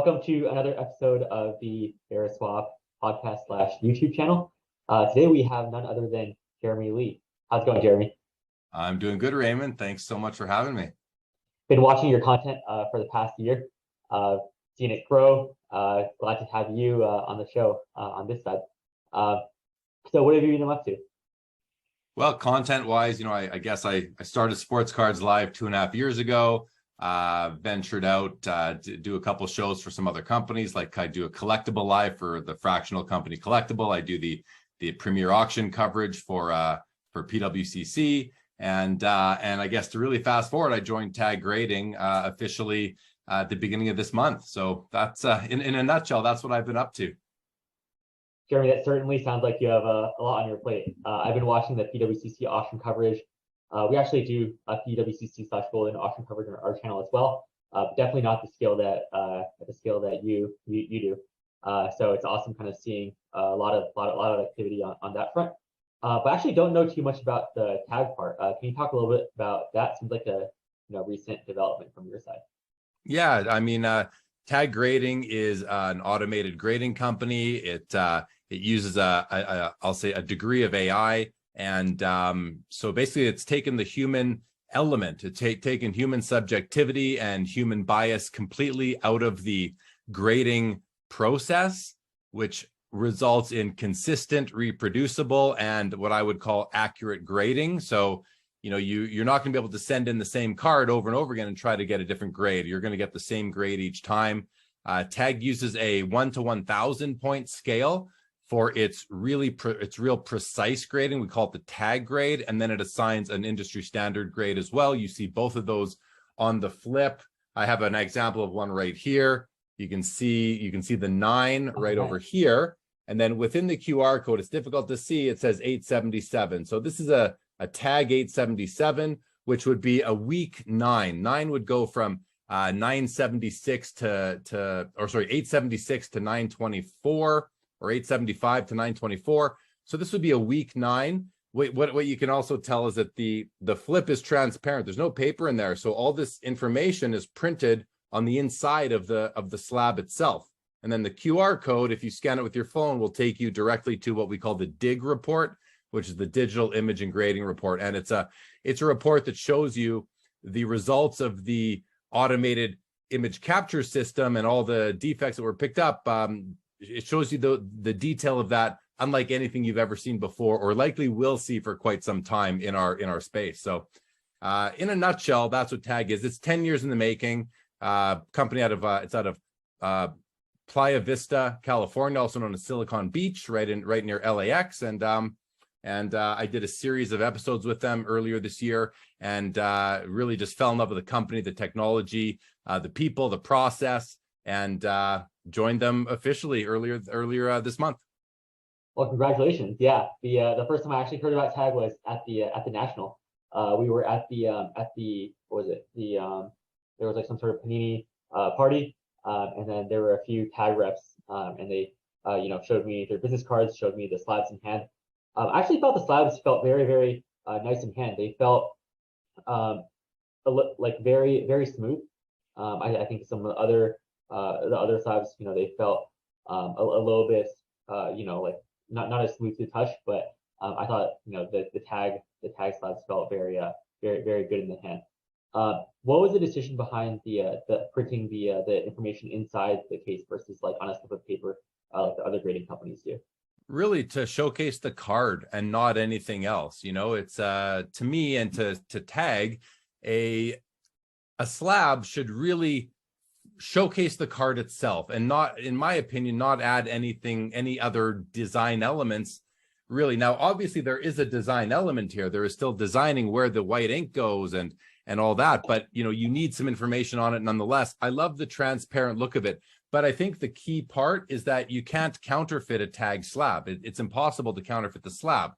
Welcome to another episode of the Veriswap podcast slash YouTube channel. Today we have none other than Jeremy Lee. How's it going, Jeremy? I'm doing good, Raymond. Thanks so much for having me. Been watching your content for the past year, seen it grow. Glad to have you on the show on this side. So what have you been up to? Well, content-wise, I guess I started Sports Cards Live 2.5 years ago. Ventured out to do a couple shows for some other companies. Like I do a collectible live for the fractional company Collectible. I do the premier auction coverage for PWCC, and I guess to really fast forward, I joined Tag Grading officially at the beginning of this month. So that's in a nutshell, that's what I've been up to. Jeremy, that certainly sounds like you have a lot on your plate. I've been watching the PWCC auction coverage. We actually do a PWCC/Golden auction coverage on our channel as well. Definitely not the scale that you do. So it's awesome kind of seeing a lot of activity on that front. But I actually don't know too much about the tag part. Can you talk a little bit about that? Seems like a recent development from your side. Yeah, I mean, Tag Grading is an automated grading company. It uses I'll say a degree of AI. And so basically it's taken the human element, it's taken human subjectivity and human bias completely out of the grading process, which results in consistent, reproducible, and what I would call accurate grading. So, you're not going to be able to send in the same card over and over again and try to get a different grade. You're going to get the same grade each time. Tag uses a 1 to 1,000 point scale for its real precise grading. We call it the tag grade, and then it assigns an industry standard grade as well. You see both of those on the flip. I have an example of one right here. You can see the 9 right over here, and then within the QR code, it's difficult to see, it says 877. So this is a tag 877, which would be a week 9. 9 would go from 976 to 876 to 924. Or 875 to 924. So this would be a week 9. What you can also tell is that the flip is transparent. There's no paper in there. So all this information is printed on the inside of the slab itself. And then the QR code, if you scan it with your phone, will take you directly to what we call the DIG report, which is the digital image and grading report. And it's a report that shows you the results of the automated image capture system and all the defects that were picked up. It shows you the detail of that, unlike anything you've ever seen before, or likely will see for quite some time in our space. So, in a nutshell, that's what Tag is. It's 10 years in the making. Company out of Playa Vista, California, also known as Silicon Beach, right near LAX. And I did a series of episodes with them earlier this year, and really just fell in love with the company, the technology, the people, the process, and joined them officially earlier this month. Well, congratulations! Yeah, the first time I actually heard about Tag was at the National. We were at the what was it? There was like some sort of panini party, and then there were a few Tag reps, and they showed me their business cards, showed me the slabs in hand. I actually felt the slabs felt very, very nice in hand. They felt like very, very smooth. I think some of the other slabs, they felt a little bit, like not as smooth to touch, but I thought, the tag slabs felt very, very, very good in the hand. What was the decision behind the printing the information inside the case versus like on a slip of paper, like the other grading companies do? Really to showcase the card and not anything else. It's to me and to Tag, a slab should really showcase the card itself and not, in my opinion, not add any other design elements really. Now, obviously there is a design element here. There is still designing where the white ink goes and all that, but you need some information on it nonetheless. I love the transparent look of it, but I think the key part is that you can't counterfeit a Tag slab. It's impossible to counterfeit the slab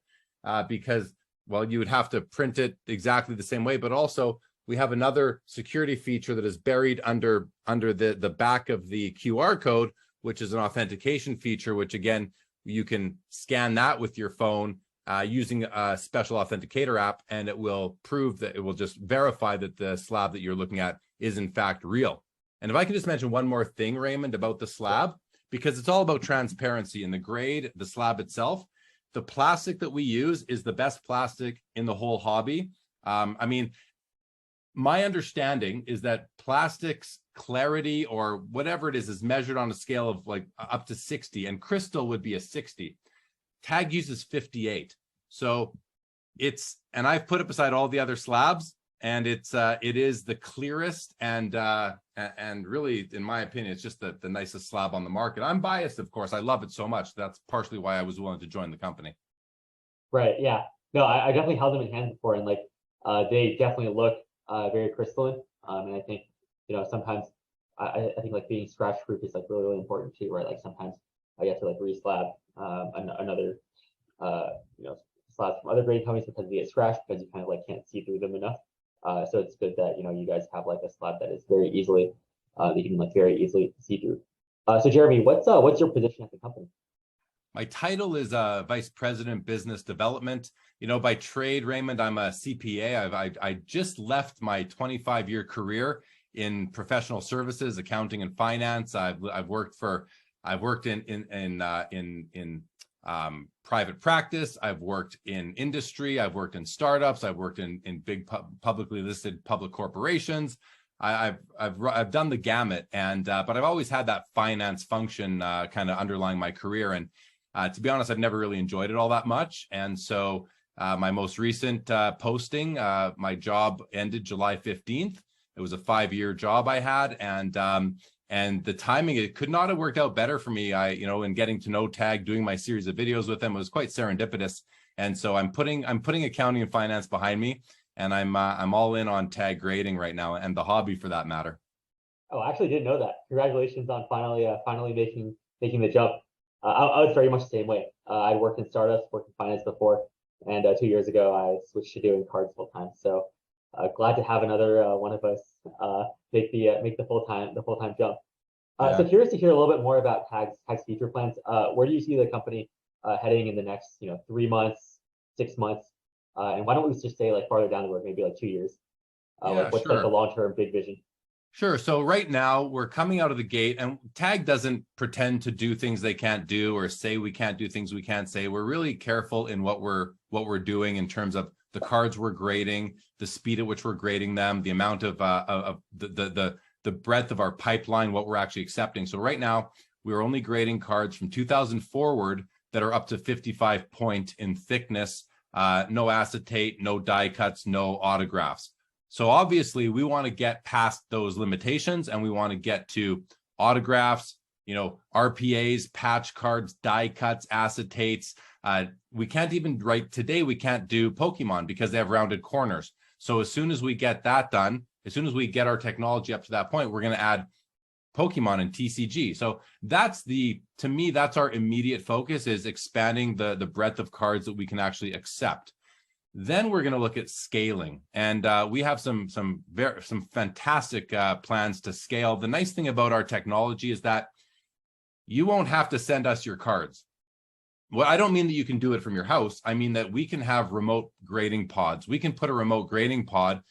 because, well, you would have to print it exactly the same way, but also we have another security feature that is buried under the back of the QR code, which is an authentication feature, which again, you can scan that with your phone using a special authenticator app, and it will prove that it will just verify that the slab that you're looking at is in fact real. And if I can just mention one more thing, Raymond, about the slab, because it's all about transparency in the grade, the slab itself. The plastic that we use is the best plastic in the whole hobby. I mean, my understanding is that plastics clarity or whatever it is measured on a scale of like up to 60, and crystal would be a 60. Tag uses 58. So it's, and I've put it beside all the other slabs, and it is the clearest and really, in my opinion, it's just the nicest slab on the market. I'm biased, of course. I love it so much. That's partially why I was willing to join the company. Right. Yeah. No, I definitely held them in hand before, and like they definitely look very crystalline. And I think, sometimes I think like being scratch proof is like really, really important too, right? Like sometimes I get to like re-slab another slabs from other grading companies because they get scratched because you kind of like can't see through them enough. So it's good that you guys have like a slab that is very easily that you can like very easily see through. So Jeremy, what's your position at the company? My title is Vice President Business Development. By trade, Raymond, I'm a CPA. I just left my 25-year career in professional services, accounting and finance. I've worked in private practice. I've worked in industry. I've worked in startups. I've worked in big publicly listed public corporations. I've done the gamut, and but I've always had that finance function kind of underlying my career. And to be honest, I've never really enjoyed it all that much. And so my most recent posting, my job ended July 15th. It was a 5-year job I had, and the timing, it could not have worked out better for me. In getting to know Tag, doing my series of videos with them, it was quite serendipitous. And so I'm putting accounting and finance behind me, and I'm all in on Tag grading right now, and the hobby for that matter. Oh, I actually didn't know that. Congratulations on finally making the jump. I was very much the same way. I worked in startups, worked in finance before, and 2 years ago I switched to doing cards full time. So glad to have another one of us make the full time jump. Yeah. So curious to hear a little bit more about Tag's future plans. Where do you see the company heading in the next 3 months, 6 months, and why don't we just say like farther down the road, maybe like 2 years? Yeah, what's sure. like the long-term big vision? Sure. So right now we're coming out of the gate, and Tag doesn't pretend to do things they can't do or say we can't do things we can't say. We're really careful in what we're doing in terms of the cards we're grading, the speed at which we're grading them, the amount of the breadth of our pipeline, what we're actually accepting. So right now we're only grading cards from 2000 forward that are up to 55 point in thickness, no acetate, no die cuts, no autographs. So obviously we want to get past those limitations, and we want to get to autographs, RPAs, patch cards, die cuts, acetates. We can't even today, we can't do Pokemon because they have rounded corners. So as soon as we get that done, as soon as we get our technology up to that point, we're going to add Pokemon and TCG. So to me, that's our immediate focus, is expanding the breadth of cards that we can actually accept. Then we're going to look at scaling, and we have some fantastic plans to scale. The nice thing about our technology is that you won't have to send us your cards. Well, I don't mean that you can do it from your house. I mean that we can have remote grading pods. We can put a remote grading pod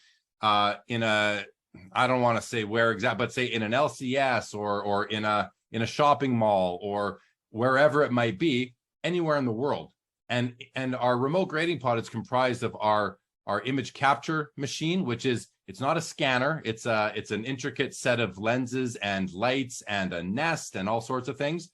in a, I don't want to say where exactly, but say in an LCS or in a shopping mall or wherever it might be, anywhere in the world. And our remote grading pod is comprised of our image capture machine, which is, it's not a scanner. It's an intricate set of lenses and lights and a nest and all sorts of things.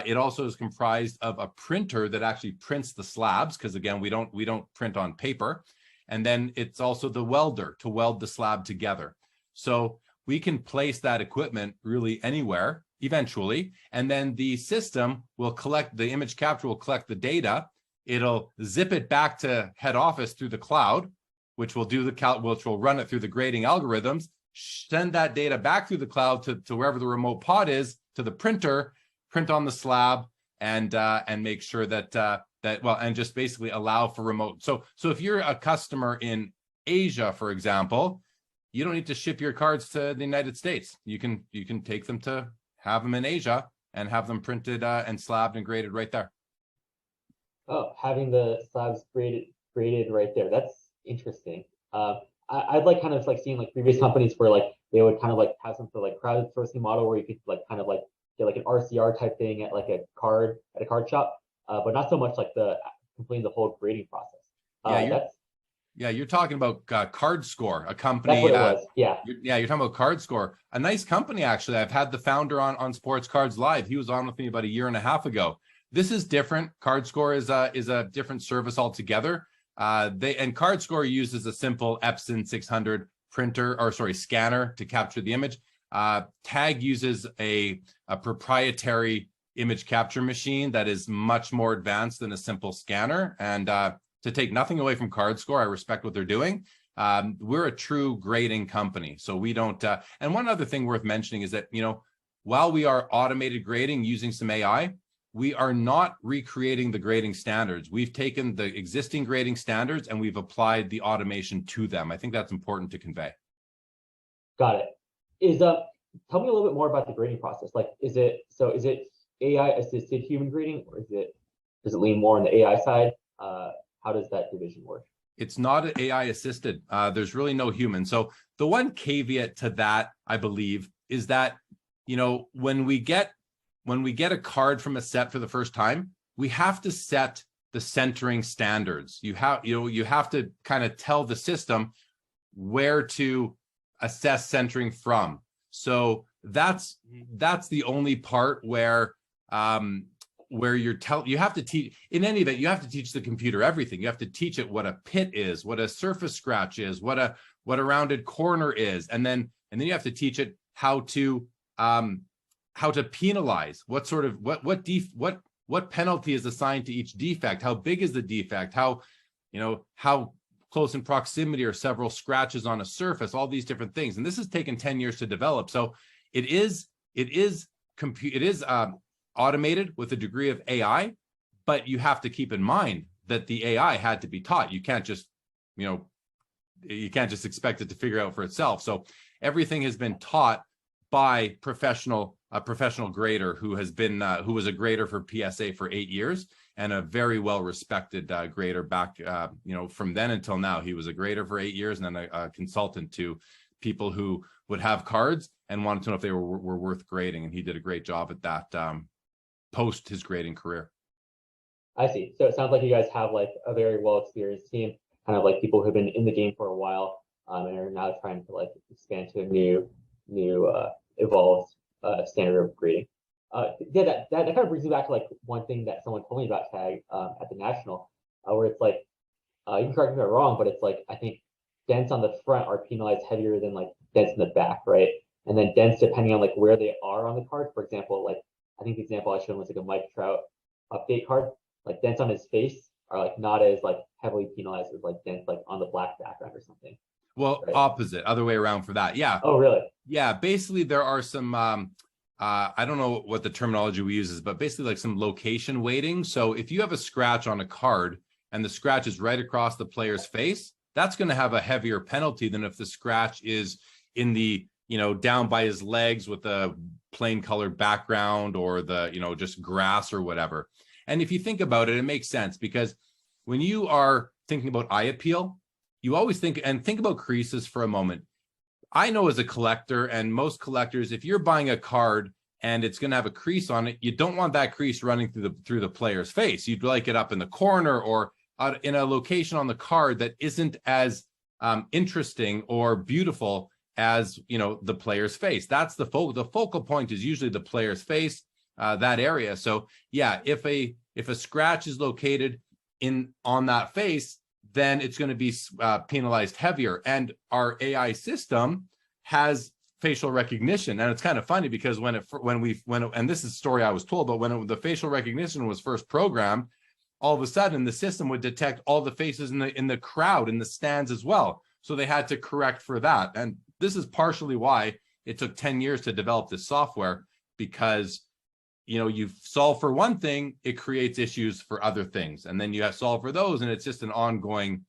It also is comprised of a printer that actually prints the slabs, because again, we don't print on paper. And then it's also the welder to weld the slab together. So we can place that equipment really anywhere eventually. And then the system will collect, the image capture will collect the data. It'll zip it back to head office through the cloud, which will which will run it through the grading algorithms, send that data back through the cloud to wherever the remote pod is, to the printer, print on the slab, and make sure that and just basically allow for remote. So if you're a customer in Asia, for example, you don't need to ship your cards to the United States. You can take them to have them in Asia and have them printed and slabbed and graded right there. Oh, having the slabs graded right there. That's interesting. I'd like kind of like seeing like previous companies where like they would kind of like have some sort of like crowdsourcing model where you could like kind of like get like an RCR type thing at like a card shop, but not so much like the completing the whole grading process. Yeah, That's you're talking about Card Score, a that's company. what it was. Yeah. You're talking about Card Score, a nice company actually. I've had the founder on Sports Cards Live. He was on with me about a year and a half ago. This is different. Card Score is a different service altogether. Card Score uses a simple Epson 600 scanner to capture the image. Tag uses a proprietary image capture machine that is much more advanced than a simple scanner. And to take nothing away from Card Score, I respect what they're doing. We're a true grading company, so we don't. And one other thing worth mentioning is that, while we are automated grading using some AI, we are not recreating the grading standards. We've taken the existing grading standards and we've applied the automation to them. I think that's important to convey. Got it. Tell me a little bit more about the grading process. Like, is it AI assisted human grading, or does it lean more on the AI side? How does that division work? It's not AI assisted. There's really no human. So the one caveat to that, I believe, is that, when we get a card from a set for the first time, we have to set the centering standards. You have to kind of tell the system where to assess centering from. So that's the only part where you have to teach. In any event, you have to teach the computer everything. You have to teach it what a pit is, what a surface scratch is, what a rounded corner is, and then you have to teach it how to penalize, what penalty is assigned to each defect, how big is the defect, how close in proximity are several scratches on a surface, all these different things. And this has taken 10 years to develop. So it is automated with a degree of AI, but you have to keep in mind that the AI had to be taught. You can't just expect it to figure out for itself. So everything has been taught by a professional grader who was a grader for PSA for 8 years and a very well respected grader back from then until now. He was a grader for 8 years and then a consultant to people who would have cards and wanted to know if they were worth grading, and he did a great job at that post his grading career. I see. So it sounds like you guys have like a very well experienced team, kind of like people who've been in the game for a while, and are now trying to like expand to a new evolved standard of grading. That kind of brings me back to like one thing that someone told me about Tag at the National, where it's like, you can correct me if I'm wrong, but it's like, I think dents on the front are penalized heavier than like dents in the back, right? And then dents, depending on like where they are on the card. For example, like I think the example I showed was like a Mike Trout update card. Like dents on his face are like not as like heavily penalized as like dents like on the black background or something. Well, right? Opposite, other way around for that. Yeah. Oh, really? Yeah. Basically, there are some. I don't know what the terminology we use is, but basically like some location weighting. So if you have a scratch on a card and the scratch is right across the player's face, that's going to have a heavier penalty than if the scratch is in the down by his legs with a plain colored background or the just grass or whatever. And if you think about it, it makes sense, because when you are thinking about eye appeal, you always think about creases for a moment. I know as a collector, and most collectors, if you're buying a card and it's going to have a crease on it, you don't want that crease running through the player's face. You'd like it up in the corner or in a location on the card that isn't as interesting or beautiful as the player's face. That's the focal point is usually the player's face, that area. So yeah, if a scratch is located on that face, then it's going to be penalized heavier. And our AI system has facial recognition, and it's kind of funny because when and this is a story I was told, but when the facial recognition was first programmed, all of a sudden the system would detect all the faces in the crowd, in the stands as well. So they had to correct for that. And this is partially why it took 10 years to develop this software, because you solve for one thing, it creates issues for other things, and then you have to solve for those, and it's just an ongoing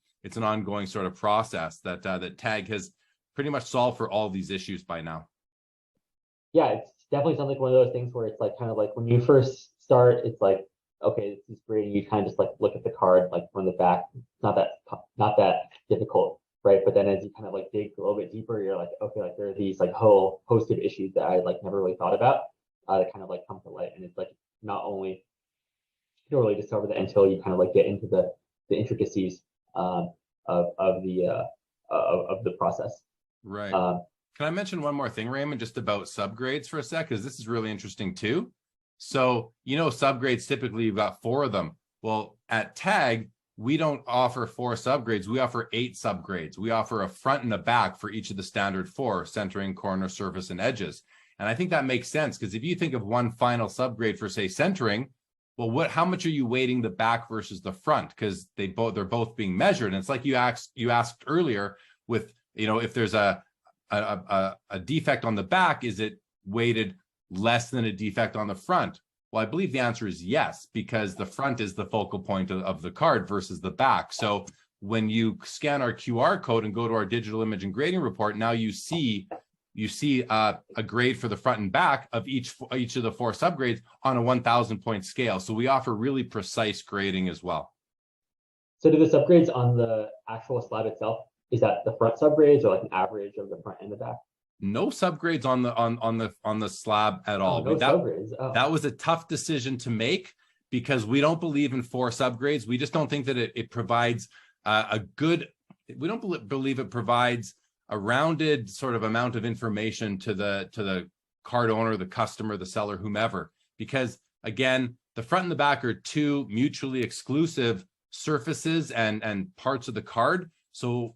sort of process that Tag has pretty much solved for all these issues by now. Yeah, it's definitely sounds like one of those things where it's like kind of like when you first start, it's like, okay, this is great, and you kind of just like look at the card like from the back. It's not that difficult, right? But then as you kind of like dig a little bit deeper, you're like, okay, like there are these like whole host of issues that I like never really thought about that kind of like come to light. And it's like not only you don't really discover that until you kind of like get into the intricacies of the process. Right. Can I mention one more thing, Raymond, just about subgrades for a sec? Because this is really interesting too. So, subgrades, typically you've got 4 of them. Well, at Tag, we don't offer 4 subgrades. We offer 8 subgrades. We offer a front and a back for each of the standard 4, centering, corner, surface, and edges. And I think that makes sense, because if you think of one final subgrade for, say, centering, well, how much are you weighting the back versus the front? Because they're both being measured. And it's like you asked earlier with, if there's a defect on the back, is it weighted less than a defect on the front? Well, I believe the answer is yes, because the front is the focal point of the card versus the back. So when you scan our QR code and go to our digital image and grading report, now you see a grade for the front and back of each of the 4 subgrades on a 1,000 point scale. So we offer really precise grading as well. So do the subgrades on the actual slab itself, is that the front subgrades or like an average of the front and the back? No subgrades on the slab at all. No subgrades. Oh. That was a tough decision to make, because we don't believe in 4 subgrades. We just don't think that it provides we don't believe it provides a rounded sort of amount of information to the card owner, the customer, the seller, whomever. Because again, the front and the back are 2 mutually exclusive surfaces and parts of the card. So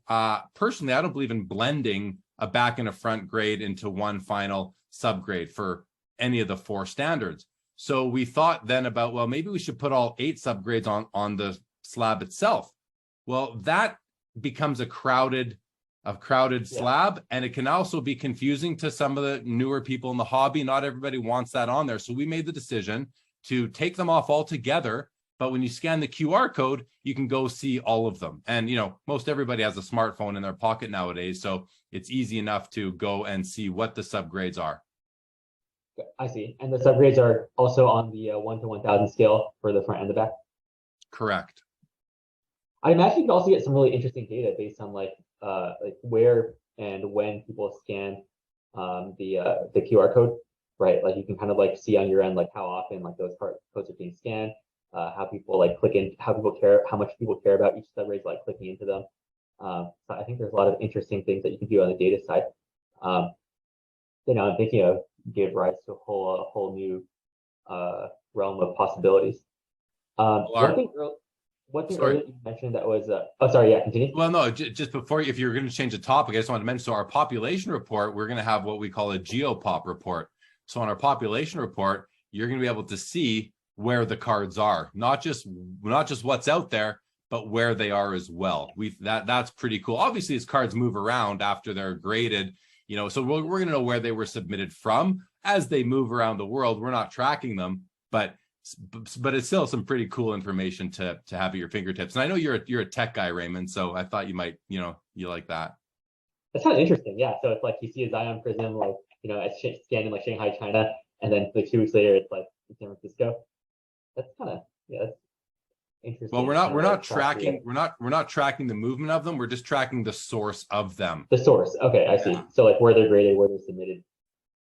personally, I don't believe in blending a back and a front grade into one final subgrade for any of the 4 standards. So we thought then about, well, maybe we should put all 8 subgrades on the slab itself. Well, that becomes a crowded slab, and it can also be confusing to some of the newer people in the hobby. Not everybody wants that on there. So we made the decision to take them off altogether. But when you scan the QR code, you can go see all of them. And, most everybody has a smartphone in their pocket nowadays. So it's easy enough to go and see what the subgrades are. I see. And the subgrades are also on the 1 to 1,000 scale for the front and the back? Correct. I imagine you can also get some really interesting data based on like where and when people scan the QR code, right? Like you can kind of like see on your end like how often like those codes are being scanned, how people like click in, how much people care about each subgrade, like clicking into them. So I think there's a lot of interesting things that you can do on the data side. I'm thinking of give rise to a whole new realm of possibilities. One thing earlier you mentioned that was, continue. Well, no, just before, if you're going to change the topic, I just wanted to mention, so our population report, we're going to have what we call a geopop report. So on our population report, you're going to be able to see where the cards are, not just what's out there, but where they are as well. That's pretty cool. Obviously, as cards move around after they're graded, so we're going to know where they were submitted from as they move around the world. We're not tracking them, but it's still some pretty cool information to have at your fingertips. And I know you're a tech guy, Raymond, so I thought you might, you like that. That's kind of interesting. Yeah. So it's like you see a Zion Prism, like, it's scanned like Shanghai, China, and then like 2 weeks later, it's like in San Francisco. That's kind of, that's interesting. Well, we're not tracking the movement of them. We're just tracking the source of them. The source. Okay. I see. So like where they're graded, where they're submitted.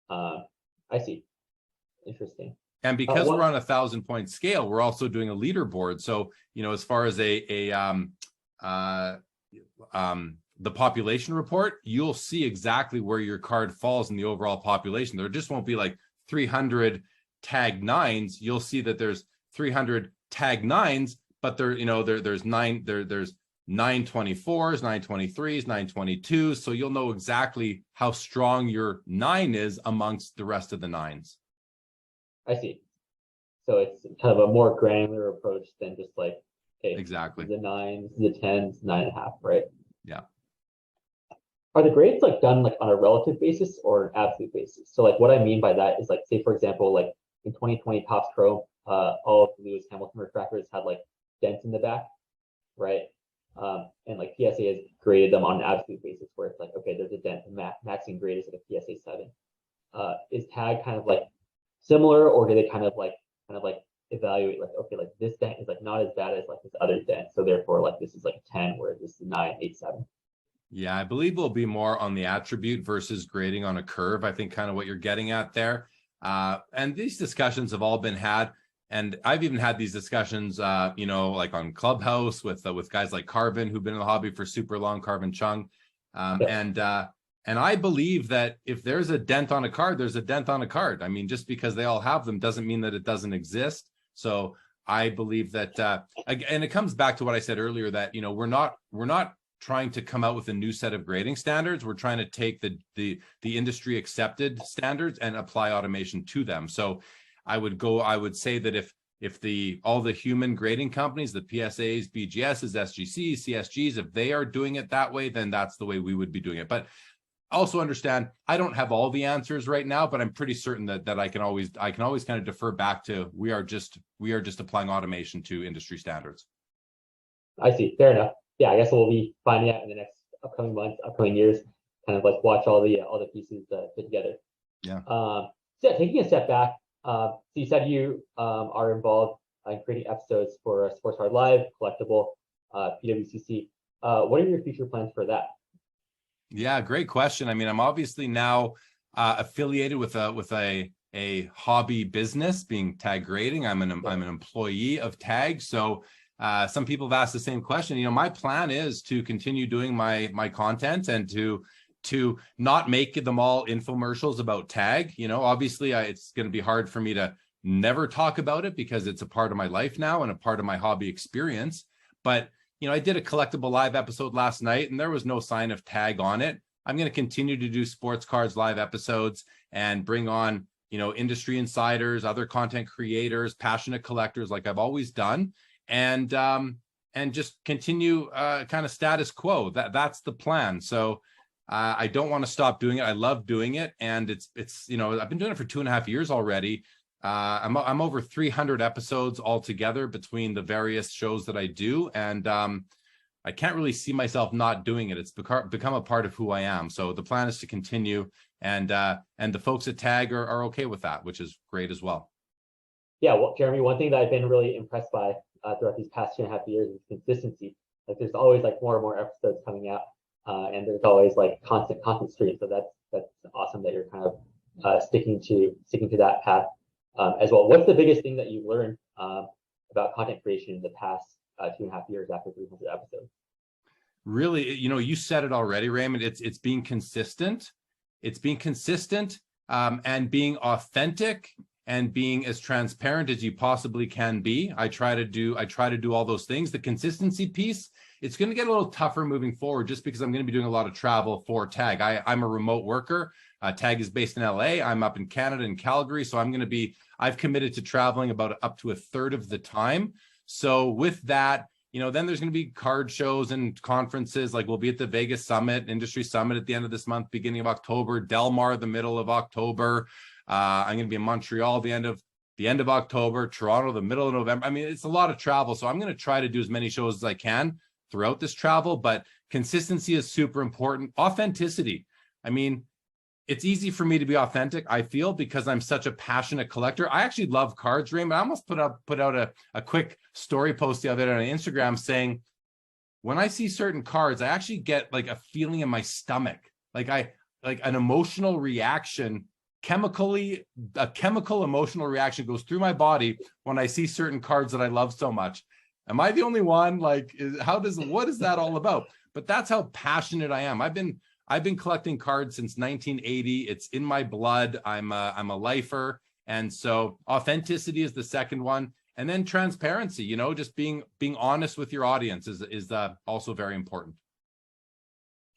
I see. Interesting. And because we're on a 1,000 point scale, we're also doing a leaderboard. So, as far as the population report, you'll see exactly where your card falls in the overall population. There just won't be like 300 tag 9s. You'll see that there's 300 tag 9s, but there's 924s, 923s, 922s. So you'll know exactly how strong your 9 is amongst the rest of the 9s. I see. So it's kind of a more granular approach than just like, okay, exactly the 9s, the 10s, 9.5, right? Yeah. Are the grades like done like on a relative basis or an absolute basis? So like what I mean by that is like, say for example, like in 2020 Topps Pro, all of the Lewis Hamilton refractors had like dents in the back, right? And like PSA has graded them on an absolute basis where it's like, okay, there's a dent, maxing grade is like a PSA 7. Is tag kind of like similar, or do they kind of like evaluate like, okay, like this dent is like not as bad as like this other dent, so therefore like this is like a 10 where this is 9, 8, 7? Yeah, I believe we'll be more on the attribute versus grading on a curve. I think kind of what you're getting at there. And these discussions have all been had. And I've even had these discussions, like on Clubhouse with guys like Carvin, who've been in the hobby for super long, Carvin Chung. And I believe that if there's a dent on a card, there's a dent on a card. I mean, just because they all have them doesn't mean that it doesn't exist. So I believe that, and it comes back to what I said earlier, that, we're not trying to come out with a new set of grading standards. We're trying to take the industry accepted standards and apply automation to them. So I would say that if all the human grading companies, the PSAs, BGSs, SGCs, CSGs, if they are doing it that way, then that's the way we would be doing it. But also understand, I don't have all the answers right now, but I'm pretty certain that I can always kind of defer back to we are just applying automation to industry standards. I see. Fair enough. Yeah, I guess we'll be finding out in the next upcoming months, upcoming years, kind of like watch all the pieces fit together. Yeah. So yeah, taking a step back, so you said you are involved in creating episodes for Sports Card Live, Collectible, PWCC. What are your future plans for that? Yeah, great question. I mean, I'm obviously now affiliated with a hobby business, being Tag Grading. I'm an employee of Tag. So some people have asked the same question. My plan is to continue doing my content and to not make them all infomercials about Tag. Obviously it's going to be hard for me to never talk about it because it's a part of my life now and a part of my hobby experience. But I did a Collectible Live episode last night and there was no sign of Tag on it. I'm going to continue to do Sports Cards Live episodes and bring on, industry insiders, other content creators, passionate collectors like I've always done. And just continue kind of status quo. That's the plan. So I don't want to stop doing it. I love doing it. And it's I've been doing it for 2.5 years already. I'm over 300 episodes altogether between the various shows that I do, and I can't really see myself not doing it. It's become a part of who I am. So the plan is to continue, and the folks at Tag are okay with that, which is great as well. Yeah, well, Jeremy, one thing that I've been really impressed by throughout these past 2.5 years is consistency. Like there's always like more and more episodes coming out, and there's always like constant stream. So that's awesome that you're kind of sticking to that path. As well. What's the biggest thing that you've learned about content creation in the past 2.5 years after 300 episodes? Really, you said it already, Raymond. It's being consistent. It's being consistent and being authentic and being as transparent as you possibly can be. I try to do all those things. The consistency piece, it's going to get a little tougher moving forward just because I'm going to be doing a lot of travel for Tag. I'm a remote worker. Tag is based in LA. I'm up in Canada in Calgary. So I've committed to traveling about up to a third of the time. So with that, then there's going to be card shows and conferences. Like we'll be at the Vegas Summit, Industry Summit at the end of this month, beginning of October, Del Mar, the middle of October. I'm going to be in Montreal the end of October, Toronto, the middle of November. I mean, it's a lot of travel. So I'm going to try to do as many shows as I can throughout this travel, but consistency is super important. Authenticity. I mean, it's easy for me to be authentic, I feel, because I'm such a passionate collector. I actually love cards, Raymond. I almost put out a quick story post the other day on Instagram saying, when I see certain cards, I actually get like a feeling in my stomach, like an emotional reaction. A chemical emotional reaction goes through my body when I see certain cards that I love so much. Am I the only one? Like, what is that all about? But that's how passionate I am. I've been collecting cards since 1980. It's in my blood. I'm a lifer. And so authenticity is the second one. And then transparency, just being honest with your audience is also very important.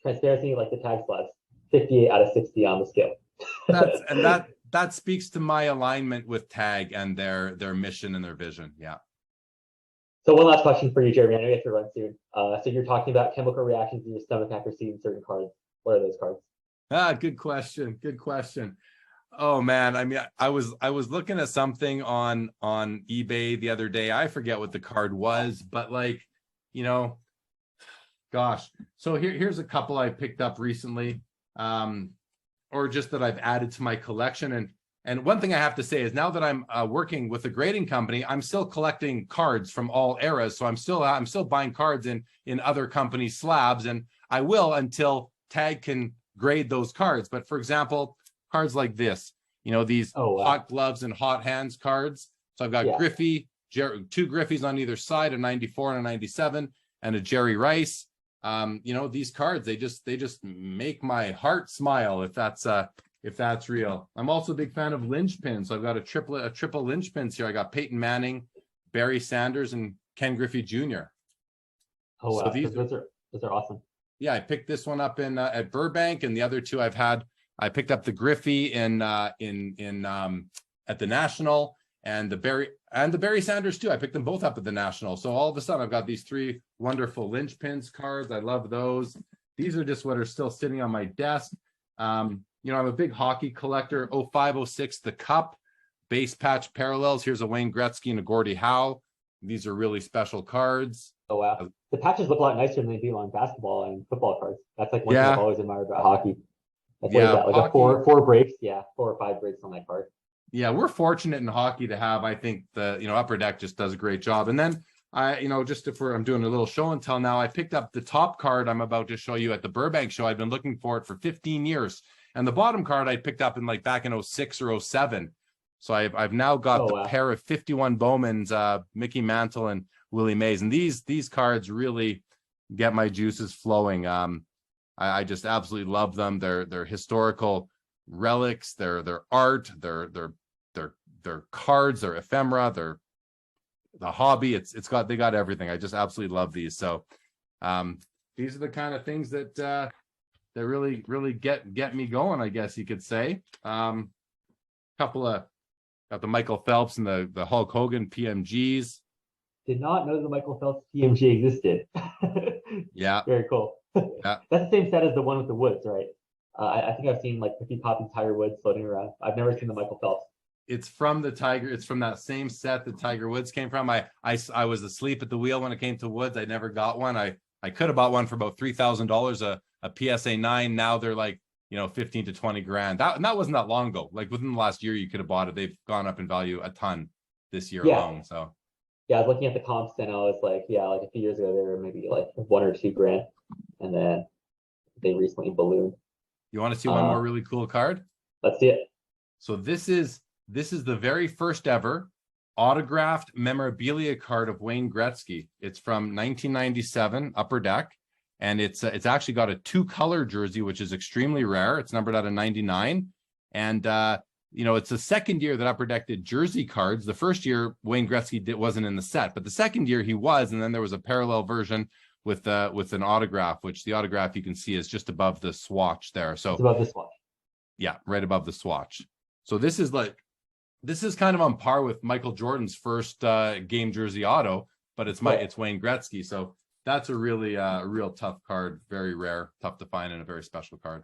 Transparency, like the Tag Slugs, 58 out of 60 on the scale. That speaks to my alignment with Tag and their mission and their vision. Yeah. So one last question for you, Jeremy. I know you have to run soon. So you're talking about chemical reactions in your stomach after seeing certain cards. What are those cards? Good question. Good question. Oh man, I mean, I was looking at something on eBay the other day. I forget what the card was, but gosh. So here's a couple I picked up recently, or just that I've added to my collection. And one thing I have to say is now that I'm working with a grading company, I'm still collecting cards from all eras. So I'm still buying cards in other companies' slabs, and I will until Tag can grade those cards. But for example, cards like this, these hot gloves and hot hands cards. So I've got Griffey, two Griffies on either side, a 94 and a 97, and a Jerry Rice. These cards, they just make my heart smile if that's real. I'm also a big fan of linchpins. So I've got a triple linchpins here. I got Peyton Manning, Barry Sanders, and Ken Griffey Jr. Oh, wow. So those are awesome. Yeah, I picked this one up at Burbank, and the other two I picked up the Griffey at the National, and the Barry Sanders too. I picked them both up at the National. So all of a sudden I've got these three wonderful linchpins cards. I love those. These are just what are still sitting on my desk. I'm a big hockey collector. 05, 06, the Cup, base patch parallels. Here's a Wayne Gretzky and a Gordie Howe. These are really special cards. Oh, wow. The patches look a lot nicer than they do on basketball and football cards. That's like one thing I've always admired about hockey. Like a four breaks. Yeah, 4 or 5 breaks on that card. Yeah, we're fortunate in hockey to have, I think the, Upper Deck just does a great job. And then I'm doing a little show and tell now, I picked up the top card I'm about to show you at the Burbank show. I've been looking for it for 15 years. And the bottom card I picked up in back in 06 or 07. So I've now got the pair of 51 Bowmans, Mickey Mantle and Willie Mays. And these cards really get my juices flowing. I just absolutely love them. They're historical relics, they're art, they're cards, they're ephemera, they're the hobby. They got everything. I just absolutely love these. So these are the kind of things that really get me going, I guess you could say. Got the Michael Phelps and the Hulk Hogan PMGs. Did not know the Michael Phelps PMG existed. Yeah. Very cool. Yeah. That's the same set as the one with the Woods, right? I think I've seen 50 copies of Tiger Woods floating around. I've never seen the Michael Phelps. It's from the Tiger. It's from that same set that Tiger Woods came from. I was asleep at the wheel when it came to Woods. I never got one. I could have bought one for about $3,000 a PSA 9. Now they're like 15 to 20 grand. That wasn't that long ago. Like within the last year, you could have bought it. They've gone up in value a ton this year alone. So yeah, I was looking at the comps and I was like, a few years ago they were maybe like 1 or 2 grand, and then they recently ballooned. You want to see one more really cool card? Let's see it. So this is the very first ever autographed memorabilia card of Wayne Gretzky. It's from 1997 Upper Deck, and it's actually got a 2-color jersey, which is extremely rare. It's numbered out of 99, and it's the second year that Upper Deck did jersey cards. The first year Wayne Gretzky wasn't in the set, but the second year he was, and then there was a parallel version with an autograph, which the autograph you can see is just above the swatch there. So it's above the swatch. Yeah, right above the swatch. So this is kind of on par with Michael Jordan's first game jersey auto, but it's Wayne Gretzky. So that's a really real tough card, very rare, tough to find, and a very special card.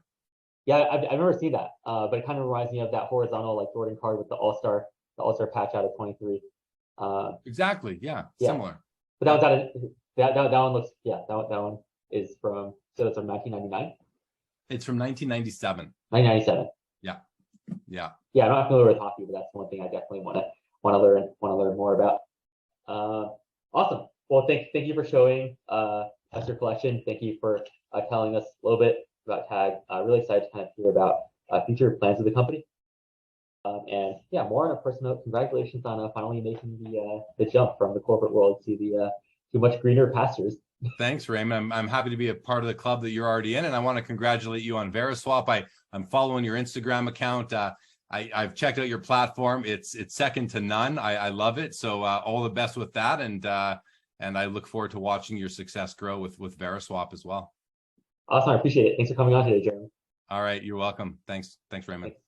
Yeah, I've never seen that, but it kind of reminds me of that horizontal Jordan card with the All-Star patch out of 23. Exactly. Yeah. Similar. But that one's out of that one looks that one is from 1999. It's from 1997. 1997. Yeah. Yeah, I'm not familiar with hockey, but that's one thing I definitely want to learn more about. Awesome. Well, thank you for showing us your collection. Thank you for telling us a little bit about Tag. Really excited to kind of hear about future plans of the company. And yeah, more on a personal note, congratulations on finally making the jump from the corporate world to the to much greener pastures. Thanks, Raymond. I'm happy to be a part of the club that you're already in, and I want to congratulate you on Veriswap. I'm following your Instagram account. I've checked out your platform. It's second to none. I love it. So all the best with that, and I look forward to watching your success grow with Veriswap as well. Awesome. I appreciate it. Thanks for coming on today, Jeremy. All right. You're welcome. Thanks, Raymond. Thanks.